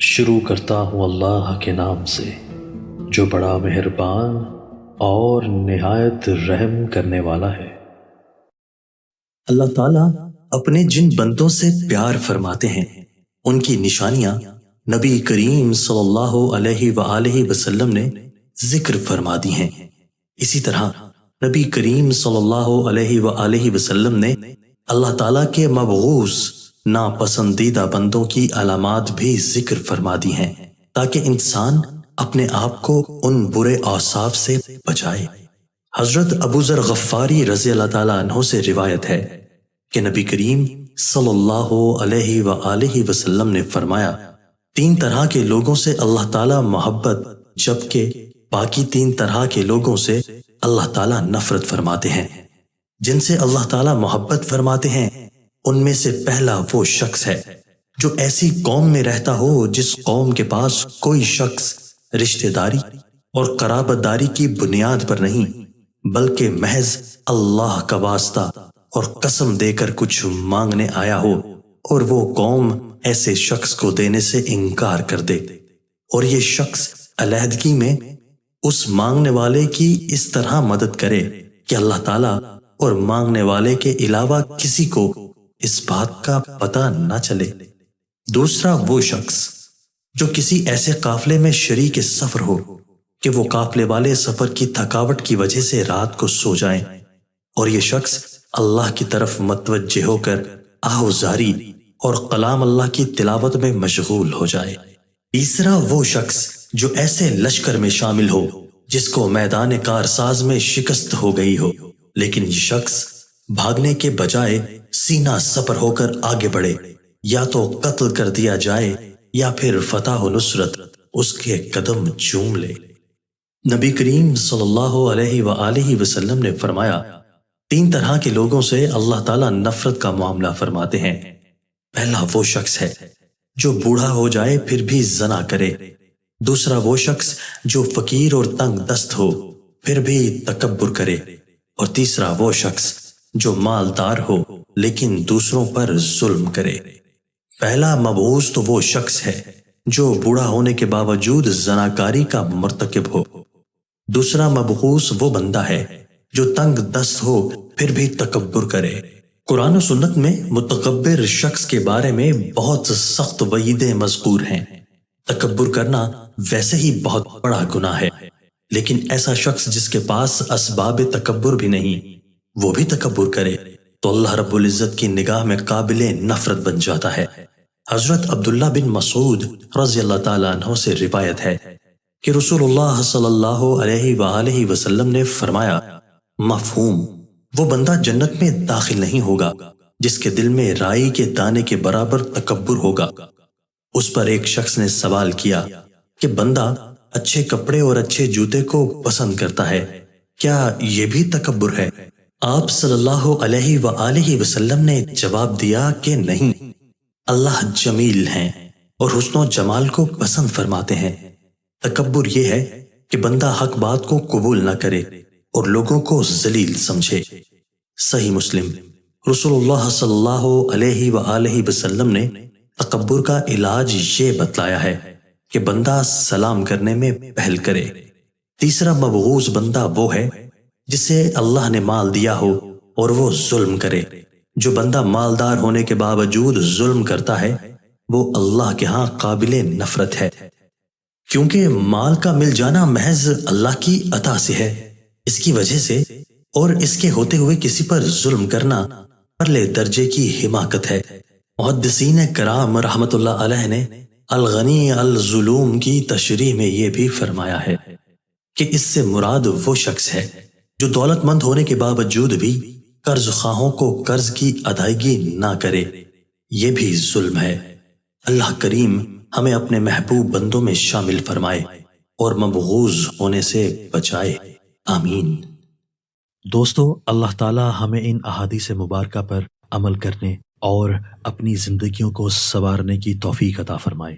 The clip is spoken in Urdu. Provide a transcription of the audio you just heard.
شروع کرتا ہوں اللہ کے نام سے جو بڑا مہربان اور نہایت رحم کرنے والا ہے۔ اللہ تعالیٰ اپنے جن بندوں سے پیار فرماتے ہیں ان کی نشانیاں نبی کریم صلی اللہ علیہ وآلہ وسلم نے ذکر فرما دی ہیں۔ اسی طرح نبی کریم صلی اللہ علیہ وآلہ وسلم نے اللہ تعالیٰ کے مبغوث ناپسندیدہ بندوں کی علامات بھی ذکر فرما دی ہیں تاکہ انسان اپنے آپ کو ان برے اوصاف سے بچائے۔ حضرت ابو ذر غفاری رضی اللہ تعالیٰ عنہ سے روایت ہے کہ نبی کریم صلی اللہ علیہ وآلہ وسلم نے فرمایا، تین طرح کے لوگوں سے اللہ تعالیٰ محبت جبکہ باقی تین طرح کے لوگوں سے اللہ تعالیٰ نفرت فرماتے ہیں۔ جن سے اللہ تعالیٰ محبت فرماتے ہیں ان میں سے پہلا وہ شخص ہے جو ایسی قوم میں رہتا ہو جس قوم کے پاس کوئی شخص رشتہ داری اور قرابت داری کی بنیاد پر نہیں بلکہ محض اللہ کا واسطہ اور قسم دے کر کچھ مانگنے آیا ہو، اور وہ قوم ایسے شخص کو دینے سے انکار کر دے، اور یہ شخص علیحدگی میں اس مانگنے والے کی اس طرح مدد کرے کہ اللہ تعالیٰ اور مانگنے والے کے علاوہ کسی کو اس بات کا پتہ نہ چلے۔ دوسرا وہ شخص جو کسی ایسے قافلے میں شریک سفر ہو کہ وہ قافلے والے سفر کی تھکاوٹ کی وجہ سے رات کو سو جائیں، اور یہ شخص اللہ کی طرف متوجہ ہو کر آہوزاری اور کلام اللہ کی تلاوت میں مشغول ہو جائے۔ تیسرا وہ شخص جو ایسے لشکر میں شامل ہو جس کو میدان کارساز میں شکست ہو گئی ہو، لیکن یہ شخص بھاگنے کے بجائے سینہ سپر ہو کر آگے بڑھے، یا تو قتل کر دیا جائے یا پھر فتح و نصرت اس کے قدم چوم لے۔ نبی کریم صلی اللہ علیہ وآلہ وسلم نے فرمایا، تین طرح کے لوگوں سے اللہ تعالیٰ نفرت کا معاملہ فرماتے ہیں۔ پہلا وہ شخص ہے جو بوڑھا ہو جائے پھر بھی زنا کرے، دوسرا وہ شخص جو فقیر اور تنگ دست ہو پھر بھی تکبر کرے، اور تیسرا وہ شخص جو مالدار ہو لیکن دوسروں پر ظلم کرے۔ پہلا مبعوث تو وہ شخص ہے جو بوڑھا ہونے کے باوجود زناکاری کا مرتکب ہو، دوسرا مبعوث وہ بندہ ہے جو تنگ دست ہو پھر بھی تکبر کرے۔ قرآن و سنت میں متکبر شخص کے بارے میں بہت سخت وعیدیں مذکور ہیں۔ تکبر کرنا ویسے ہی بہت بڑا گناہ ہے، لیکن ایسا شخص جس کے پاس اسباب تکبر بھی نہیں وہ بھی تکبر کرے تو اللہ رب العزت کی نگاہ میں قابل نفرت بن جاتا ہے۔ حضرت عبداللہ بن مسعود رضی اللہ تعالیٰ عنہ سے روایت ہے کہ رسول اللہ صلی اللہ علیہ وآلہ وسلم نے فرمایا، مفہوم وہ بندہ جنت میں داخل نہیں ہوگا جس کے دل میں رائی کے دانے کے برابر تکبر ہوگا۔ اس پر ایک شخص نے سوال کیا کہ بندہ اچھے کپڑے اور اچھے جوتے کو پسند کرتا ہے، کیا یہ بھی تکبر ہے؟ آپ صلی اللہ علیہ وآلہ وسلم نے جواب دیا کہ نہیں، اللہ جمیل ہیں اور حسن و جمال کو پسند فرماتے ہیں۔ تکبر یہ ہے کہ بندہ حق بات کو قبول نہ کرے اور لوگوں کو ذلیل سمجھے۔ صحیح مسلم۔ رسول اللہ صلی اللہ علیہ وآلہ وسلم نے تکبر کا علاج یہ بتلایا ہے کہ بندہ سلام کرنے میں پہل کرے۔ تیسرا مبغوض بندہ وہ ہے جسے اللہ نے مال دیا ہو اور وہ ظلم کرے۔ جو بندہ مالدار ہونے کے باوجود ظلم کرتا ہے وہ اللہ کے ہاں قابل نفرت ہے، کیونکہ مال کا مل جانا محض اللہ کی عطا سے ہے، اس کی وجہ سے، اور اس کے ہوتے ہوئے کسی پر ظلم کرنا پرلے درجے کی حماقت ہے۔ محدثین کرام رحمت اللہ علیہ نے الغنی الظلوم کی تشریح میں یہ بھی فرمایا ہے کہ اس سے مراد وہ شخص ہے جو دولت مند ہونے کے باوجود بھی قرض خواہوں کو قرض کی ادائیگی نہ کرے، یہ بھی ظلم ہے۔ اللہ کریم ہمیں اپنے محبوب بندوں میں شامل فرمائے اور مبغوض ہونے سے بچائے، آمین۔ دوستو، اللہ تعالیٰ ہمیں ان احادیث مبارکہ پر عمل کرنے اور اپنی زندگیوں کو سنوارنے کی توفیق عطا فرمائے۔